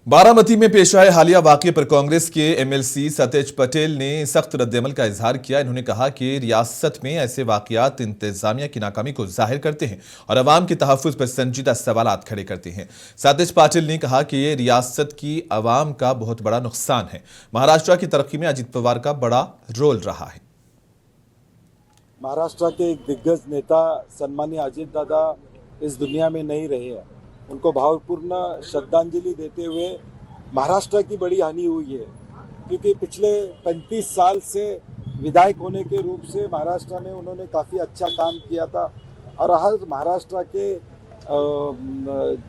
बारामती में पेश आए हालिया वाकये पर कांग्रेस के एमएलसी सतेज पटेल ने सख्त रद्देअमल का इजहार किया। इन्होंने कहा कि रियासत में ऐसे वाकयात इंतजामिया की नाकामी को जाहिर करते हैं और अवाम के तहफ्फुज पर संजीदा सवालात खड़े करते हैं। सतेज पटेल ने कहा कि ये रियासत की अवाम का बहुत बड़ा नुकसान है। महाराष्ट्र की तरक्की में अजित पवार का बड़ा रोल रहा है। महाराष्ट्र के एक दिग्गज नेता सम्मानीय अजित दादा इस दुनिया में नहीं रहे हैं। उनको भावपूर्ण श्रद्धांजलि देते हुए महाराष्ट्र की बड़ी हानि हुई है, क्योंकि पिछले 35 साल से विधायक होने के रूप से महाराष्ट्र में उन्होंने काफ़ी अच्छा काम किया था और हर महाराष्ट्र के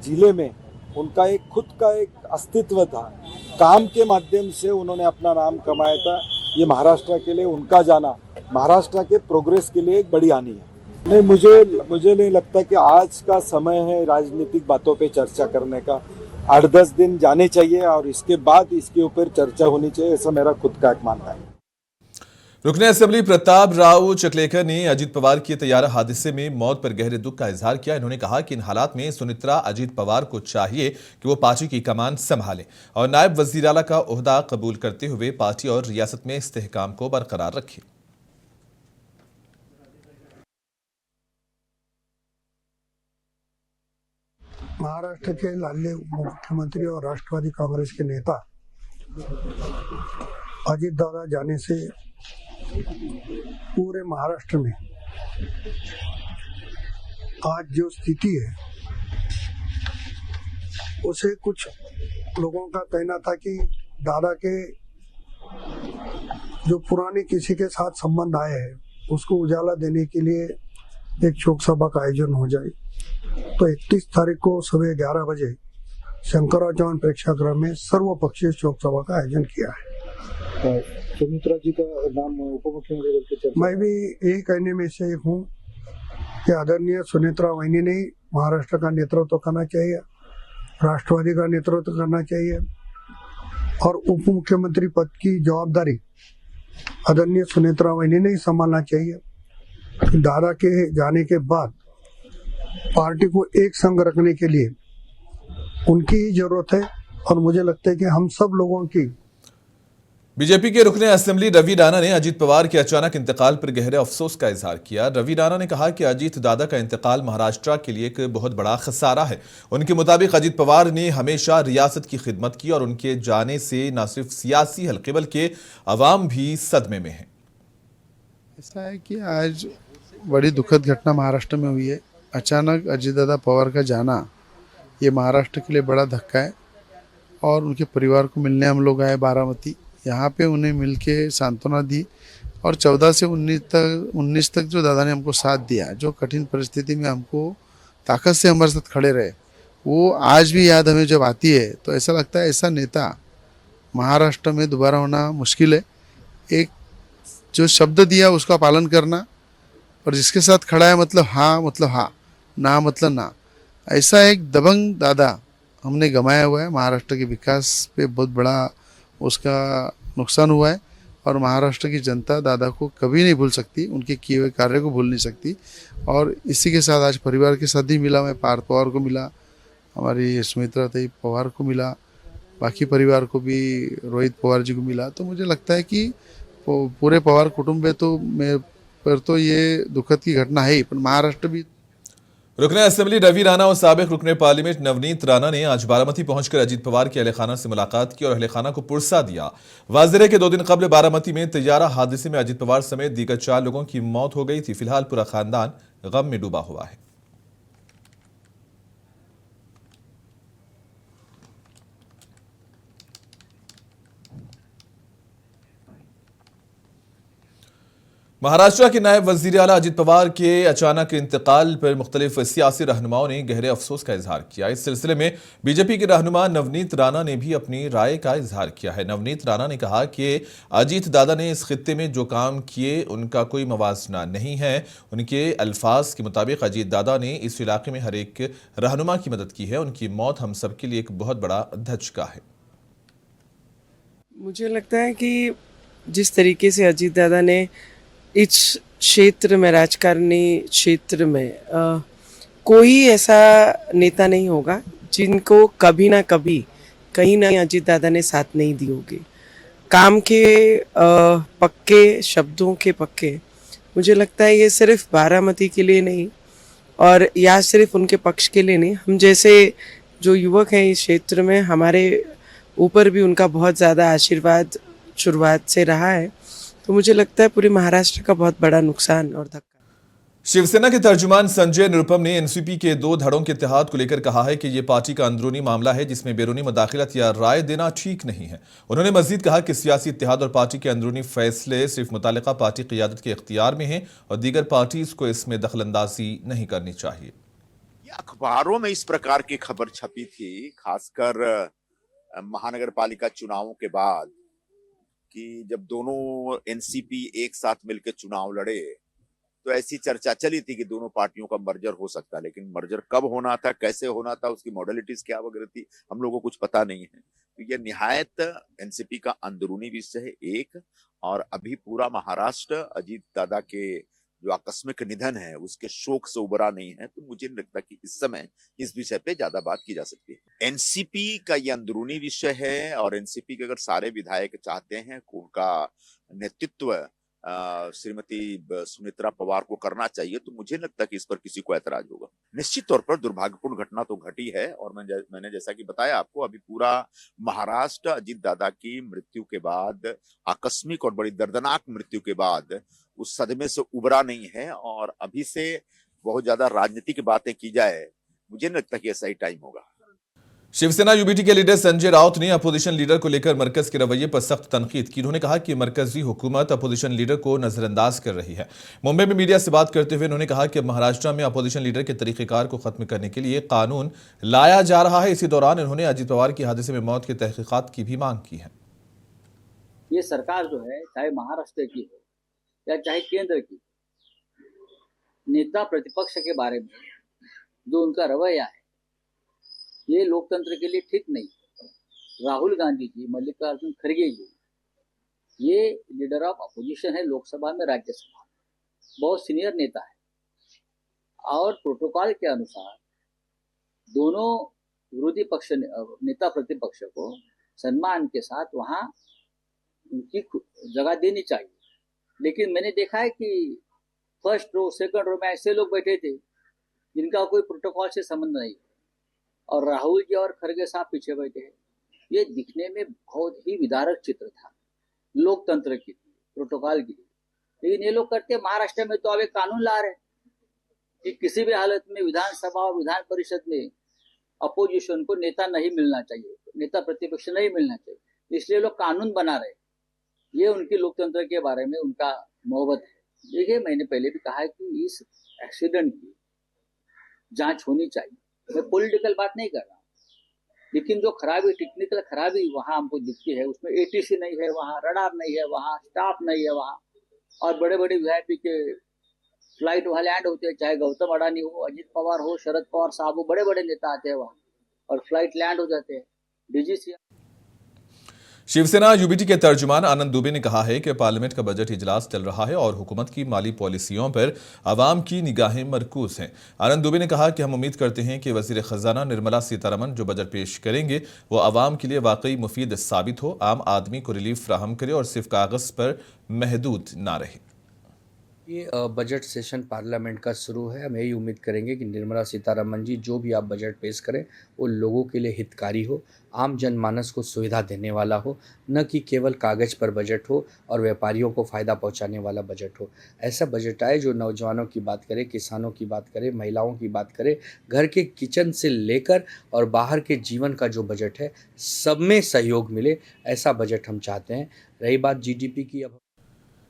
जिले में उनका एक खुद का एक अस्तित्व था। काम के माध्यम से उन्होंने अपना नाम कमाया था। ये महाराष्ट्र के लिए उनका जाना महाराष्ट्र के प्रोग्रेस के लिए एक बड़ी हानि है। नहीं, मुझे नहीं लगता कि आज का समय है राजनीतिक बातों पे चर्चा करने का। 8-10 दिन जाने चाहिए और इसके बाद इसके ऊपर चर्चा होनी चाहिए, ऐसा मेरा खुद का एक मानना है। रुकने असेंबली प्रताप राव चकलेकर ने अजित पवार के तैयारा हादसे में मौत पर गहरे दुख का इजहार किया। इन्होंने कहा कि इन हालात में सुनित्रा अजित पवार को चाहिए कि वो पार्टी की कमान संभालें और नायब वजीर आला का ओहदा कबूल करते हुए पार्टी और रियासत में इस्तेहकाम को बरकरार रखें। महाराष्ट्र के लाडले मुख्यमंत्री और राष्ट्रवादी कांग्रेस के नेता अजित दादा जाने से पूरे महाराष्ट्र में आज जो स्थिति है, उसे कुछ लोगों का कहना था कि दादा के जो पुराने किसी के साथ संबंध आए हैं उसको उजाला देने के लिए एक शोक सभा का आयोजन हो जाए। तो 31 तारीख को सुबह 11 बजे शंकरराव चौहान प्रेक्षागृह में सर्वपक्षीय शोक सभा का आयोजन किया है। सुमित्रा जी का नाम उप मुख्यमंत्री, मैं भी यही कहने में से हूँ कि आदरणीय सुमित्रा वहिनी ने महाराष्ट्र का नेतृत्व करना चाहिए, राष्ट्रवादी का नेतृत्व करना चाहिए और उप मुख्यमंत्री पद की जवाबदारी आदरणीय सुमित्रा वहिनी ने ही संभालना चाहिए। दादा के जाने के बाद पार्टी को एक संग रखने के लिए उनकी ही जरूरत है और मुझे लगता है कि हम सब लोगों की। बीजेपी के रुकने असेंबली रवि राणा ने अजित पवार के अचानक इंतकाल पर गहरे अफसोस का इजहार किया। रवि राणा ने कहा कि अजित दादा का इंतकाल महाराष्ट्र के लिए एक बहुत बड़ा खसारा है। उनके मुताबिक अजित पवार ने हमेशा रियासत की खिदमत की और उनके जाने से न सिर्फ सियासी हल्के बल्कि अवाम भी सदमे में है। ऐसा है कि आज बड़ी दुखद घटना महाराष्ट्र में हुई है। अचानक अजित दादा पवार का जाना ये महाराष्ट्र के लिए बड़ा धक्का है और उनके परिवार को मिलने हम लोग आए बारामती। यहाँ पे उन्हें मिलके सांत्वना दी और 14 से 19 तक जो दादा ने हमको साथ दिया, जो कठिन परिस्थिति में हमको ताकत से हमारे साथ खड़े रहे, वो आज भी याद हमें जब आती है तो ऐसा लगता है ऐसा नेता महाराष्ट्र में दोबारा होना मुश्किल है। एक जो शब्द दिया उसका पालन करना और जिसके साथ खड़ा है मतलब हाँ, ना मतलब ना, ऐसा एक दबंग दादा हमने गंवाया हुआ है। महाराष्ट्र के विकास पे बहुत बड़ा उसका नुकसान हुआ है और महाराष्ट्र की जनता दादा को कभी नहीं भूल सकती, उनके किए हुए कार्य को भूल नहीं सकती। और इसी के साथ आज परिवार के साथ ही मिला, मैं पार्थ पवार को मिला, हमारी सुमित्रा ताई पवार को मिला, बाकी परिवार को भी रोहित पवार जी को मिला। तो मुझे लगता है कि पूरे पवार कुटुंब है तो मैं पर तो ये दुखद की घटना है ही, पर महाराष्ट्र भी। रुकने असेंबली रवि राणा और साबिक रुकने पार्लियामेंट नवनीत राणा ने आज बारामती पहुंचकर अजित पवार के अहले खाना से मुलाकात की और अहले खाना को पुरसा दिया। वाजिर है कि 2 दिन कबल बारामती में तैयारा हादसे में अजित पवार समेत दीगर 4 लोगों की मौत हो गई थी। फिलहाल पूरा खानदान गम में डूबा हुआ है। महाराष्ट्र के नायब वजीर आला अजित पवार के अचानक इंतकाल पर मुख्तलिफ सियासी रहनुमाओं ने गहरे अफसोस का इजहार किया। इस सिलसिले में बीजेपी के रहनुमा नवनीत राणा ने भी अपनी राय का इजहार किया है। नवनीत राणा ने कहा कि अजित दादा ने इस खित्ते में जो काम किए उनका कोई मवाजना नहीं है। उनके अल्फाज के मुताबिक अजित दादा ने इस इलाके में हर एक रहनुमा की मदद की है। उनकी मौत हम सब के लिए एक बहुत बड़ा धचका है। मुझे लगता है कि जिस तरीके से अजित दादा ने इस क्षेत्र में, राजकारणी क्षेत्र में कोई ऐसा नेता नहीं होगा जिनको कभी ना कभी कहीं ना कहीं अजीत दादा ने साथ नहीं दी होगी। काम के पक्के, शब्दों के पक्के, मुझे लगता है ये सिर्फ बारामती के लिए नहीं और या सिर्फ उनके पक्ष के लिए नहीं, हम जैसे जो युवक हैं इस क्षेत्र में, हमारे ऊपर भी उनका बहुत ज़्यादा आशीर्वाद शुरुआत से रहा है। तो मुझे लगता है पूरे महाराष्ट्र का बहुत बड़ा नुकसान और धक्का। शिवसेना के तर्जुमान संजय निरुपम ने एनसीपी के 2 धड़ों के इत्तेहाद को लेकर कहा है कि यह पार्टी का अंदरूनी मामला है जिसमें बैरूनी मुदाखलत या राय देना ठीक नहीं है। उन्होंने मजीद कहा कि सियासी इत्तेहाद और पार्टी के अंदरूनी फैसले सिर्फ मुतालिका पार्टी क़ियादत के इख्तियार में हैं और दीगर पार्टीज को इसमें दखलंदाजी नहीं करनी चाहिए। अखबारों में इस प्रकार की खबर छपी थी, खासकर महानगर पालिका चुनावों के बाद, कि जब दोनों एनसीपी एक साथ मिलकर चुनाव लड़े तो ऐसी चर्चा चली थी कि दोनों पार्टियों का मर्जर हो सकता है, लेकिन मर्जर कब होना था, कैसे होना था, उसकी मॉडलिटीज क्या वगैरह थी, हम लोगों को कुछ पता नहीं है। तो यह निहायत एनसीपी का अंदरूनी विषय है एक, और अभी पूरा महाराष्ट्र अजीत दादा के जो आकस्मिक निधन है उसके शोक से उबरा नहीं है। तो मुझे नहीं लगता कि इस समय इस विषय पे ज्यादा बात की जा सकती है। एनसीपी का ये अंदरूनी विषय है और एनसीपी के अगर सारे विधायक चाहते हैं कि उनका नेतृत्व श्रीमती सुनेत्रा पवार को करना चाहिए, तो मुझे लगता है कि इस पर किसी को ऐतराज होगा। निश्चित तौर पर दुर्भाग्यपूर्ण घटना तो घटी है और मैंने जैसा कि बताया आपको, अभी पूरा महाराष्ट्र अजीत दादा की मृत्यु के बाद, आकस्मिक और बड़ी दर्दनाक मृत्यु के बाद, उस सदमे से उबरा नहीं है। और अभी से बहुत ज्यादा राजनीति की बातें की जाए, मुझे नहीं लगता कि ऐसा ही टाइम होगा। शिवसेना यूबीटी के लीडर संजय राउत ने अपोजिशन लीडर को लेकर मरकज के रवैये पर सख्त तनकीद की। उन्होंने कहा कि मरकजी हुकूमत अपोजिशन लीडर को नजरअंदाज कर रही है। मुंबई में मीडिया से बात करते हुए उन्होंने कहा कि अब महाराष्ट्र में अपोजिशन लीडर के तरीकेकार को खत्म करने के लिए कानून लाया जा रहा है। इसी दौरान उन्होंने अजीत पवार की हादसे में मौत की तहकीकात की भी मांग की है। ये सरकार जो है, चाहे महाराष्ट्र की हो या चाहे केंद्र की, नेता प्रतिपक्ष के बारे में जो उनका रवैया है, ये लोकतंत्र के लिए ठीक नहीं है। राहुल गांधी जी, मल्लिकार्जुन खड़गे जी, ये लीडर ऑफ अपोजिशन है लोकसभा में, राज्यसभा में, बहुत सीनियर नेता है और प्रोटोकॉल के अनुसार दोनों विरोधी पक्ष नेता प्रतिपक्ष को सम्मान के साथ वहां उनकी जगह देनी चाहिए। लेकिन मैंने देखा है कि फर्स्ट रो, सेकंड रो में ऐसे लोग बैठे थे जिनका कोई प्रोटोकॉल से संबंध नहीं, और राहुल जी और खड़गे साहब पीछे बैठे हैं। ये दिखने में बहुत ही विदारक चित्र था लोकतंत्र के लिए, प्रोटोकॉल के लिए। लेकिन ये लोग करते, महाराष्ट्र में तो अब एक कानून ला रहे कि किसी भी हालत में विधानसभा और विधान परिषद में अपोजिशन को नेता नहीं मिलना चाहिए, नेता प्रतिपक्ष नहीं मिलना चाहिए, इसलिए लोग कानून बना रहे। ये उनकी लोकतंत्र के बारे में उनका मोहब्बत है। देखिए, मैंने पहले भी कहा है कि इस एक्सीडेंट की जांच होनी चाहिए। मैं पॉलिटिकल बात नहीं कर रहा हूँ, लेकिन जो खराबी, टेक्निकल खराबी वहाँ हमको दिखती है, उसमें एटीसी नहीं है, वहाँ रडार नहीं है, वहाँ स्टाफ नहीं है वहाँ, और बड़े बड़े वीआईपी के फ्लाइट वहाँ लैंड होते हैं, चाहे गौतम अडानी हो, अजीत पवार हो, शरद पवार साहब हो, बड़े बड़े नेता आते हैं वहाँ और फ्लाइट लैंड हो जाते हैं। डीजीसी शिवसेना यूबीटी के तर्जुमान आनंद दुबे ने कहा है कि पार्लियामेंट का बजट इजलास चल रहा है और हुकूमत की माली पॉलिसियों पर आवाम की निगाहें मरकूज हैं। आनंद दुबे ने कहा कि हम उम्मीद करते हैं कि वजीर खजाना निर्मला सीतारमण जो बजट पेश करेंगे वो आवाम के लिए वाकई मुफीद साबित हो, आम आदमी को रिलीफ फ्राहम करे और सिर्फ कागज पर महदूद ना रहे। ये बजट सेशन पार्लियामेंट का शुरू है। हम यही उम्मीद करेंगे कि निर्मला सीतारमण जी जो भी आप बजट पेश करें वो लोगों के लिए हितकारी हो, आम जनमानस को सुविधा देने वाला हो, न कि केवल कागज़ पर बजट हो और व्यापारियों को फ़ायदा पहुंचाने वाला बजट हो। ऐसा बजट आए जो नौजवानों की बात करे, किसानों की बात करे, महिलाओं की बात करे, घर के किचन से लेकर और बाहर के जीवन का जो बजट है सब में सहयोग मिले, ऐसा बजट हम चाहते हैं। रही बात जीडीपी की, अब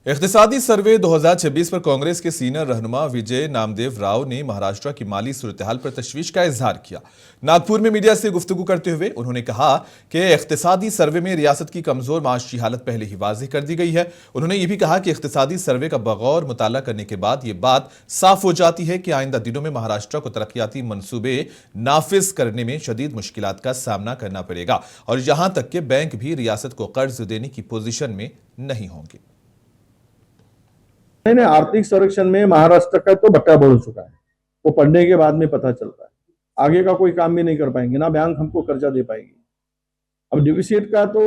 इख्तिसादी सर्वे 2026 पर कांग्रेस के सीनियर रहनुमा विजय नामदेव राव ने महाराष्ट्र की माली सूरत-ए-हाल पर तशवीश का इजहार किया। नागपुर में मीडिया से गुफ्तगू करते हुए उन्होंने कहा कि इख्तिसादी सर्वे में रियासत की कमजोर माशी हालत पहले ही वाज़ेह कर दी गई है। उन्होंने ये भी कहा कि इख्तिसादी सर्वे का बगौर मुताला करने के बाद ये बात साफ हो जाती है कि आइंदा दिनों में महाराष्ट्र को तरक्याती मनसूबे नाफिज करने में शदीद मुश्किलात का सामना करना पड़ेगा और यहां तक कि बैंक भी रियासत को कर्ज देने की पोजीशन में नहीं होंगे। नहीं, आर्थिक सर्वेक्षण में महाराष्ट्र का तो बट्टा बढ़ चुका है, वो पढ़ने के बाद में पता चलता है। आगे का कोई काम भी नहीं कर पाएंगे, ना बैंक हमको कर्जा दे पाएगी। अब डिफिसिट का तो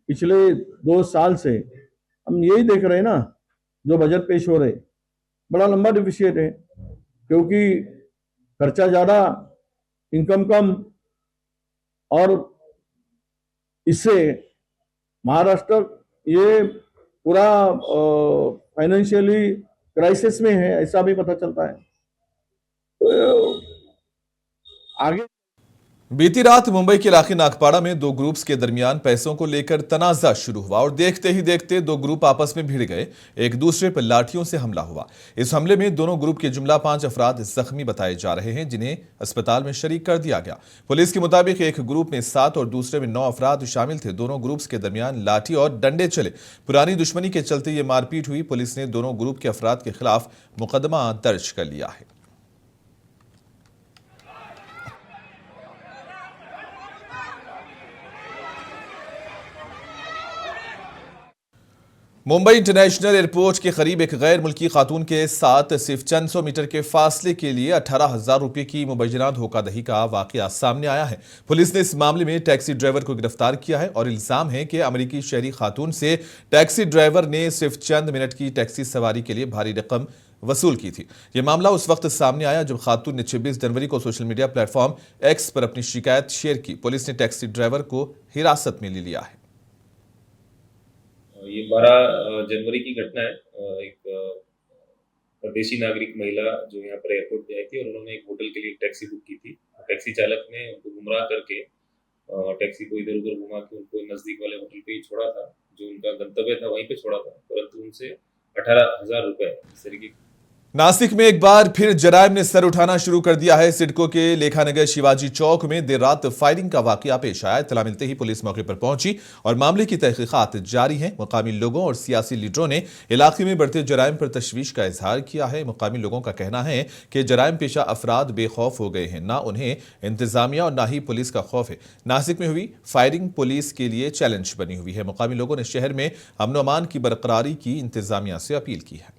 पिछले 2 साल से हम यही देख रहे हैं ना, जो बजट पेश हो रहे, बड़ा लंबा डिफिसिट है, क्योंकि खर्चा ज्यादा, इनकम कम, और इससे महाराष्ट्र ये पूरा फाइनेंशियली क्राइसिस में है, ऐसा भी पता चलता है। तो आगे बीती रात मुंबई के इलाके नागपाड़ा में दो ग्रुप्स के दरमियान पैसों को लेकर तनाजा शुरू हुआ और देखते ही देखते दो ग्रुप आपस में भिड़ गए। एक दूसरे पर लाठियों से हमला हुआ। इस हमले में दोनों ग्रुप के जुमला 5 अफराद जख्मी बताए जा रहे हैं, जिन्हें अस्पताल में शरीक कर दिया गया। पुलिस के मुताबिक एक ग्रुप में 7 और दूसरे में 9 अफराद शामिल थे। दोनों ग्रुप्स के दरमियान लाठी और डंडे चले। पुरानी दुश्मनी के चलते ये मारपीट हुई। पुलिस ने दोनों ग्रुप के अफराद के खिलाफ मुकदमा दर्ज कर लिया है। मुंबई इंटरनेशनल एयरपोर्ट के करीब एक गैर मुल्की खातून के साथ सिर्फ चंद सौ मीटर के फासले के लिए 18,000 रुपये की मुबैना धोखाधड़ी का वाकया सामने आया है। पुलिस ने इस मामले में टैक्सी ड्राइवर को गिरफ्तार किया है और इल्जाम है कि अमेरिकी शहरी खातून से टैक्सी ड्राइवर ने सिर्फ चंद मिनट की टैक्सी सवारी के लिए भारी रकम वसूल की थी। यह मामला उस वक्त सामने आया जब खातून ने 26 जनवरी को सोशल मीडिया प्लेटफॉर्म एक्स पर अपनी शिकायत शेयर की। पुलिस ने टैक्सी ड्राइवर को हिरासत में ले लिया है। ये 12 जनवरी की घटना है। एक परदेशी नागरिक महिला जो यहाँ पर एयरपोर्ट पे आई थी और उन्होंने एक होटल के लिए टैक्सी बुक की थी। टैक्सी चालक ने उनको गुमराह करके टैक्सी को इधर उधर घुमा के उनको नजदीक वाले होटल पे ही छोड़ा था, जो उनका गंतव्य था वहीं पे छोड़ा था, परंतु उनसे 18,000 रुपए इस तरीके। नासिक में एक बार फिर जराइम ने सर उठाना शुरू कर दिया है। सिडको के लेखानगर शिवाजी चौक में देर रात फायरिंग का वाकया पेश आया। इत्तला मिलते ही पुलिस मौके पर पहुंची और मामले की तहकीकात जारी है। मुकामी लोगों और सियासी लीडरों ने इलाके में बढ़ते जराइम पर तशवीश का इजहार किया है। मुकामी लोगों का कहना है कि जराइम पेशा अफराद बेखौफ हो गए हैं, ना उन्हें इंतजामिया और ना ही पुलिस का खौफ है। नासिक में हुई फायरिंग पुलिस के लिए चैलेंज बनी हुई है। मुकामी लोगों ने शहर में अमन अमान की बरकरारी की इंतजामिया से अपील की है।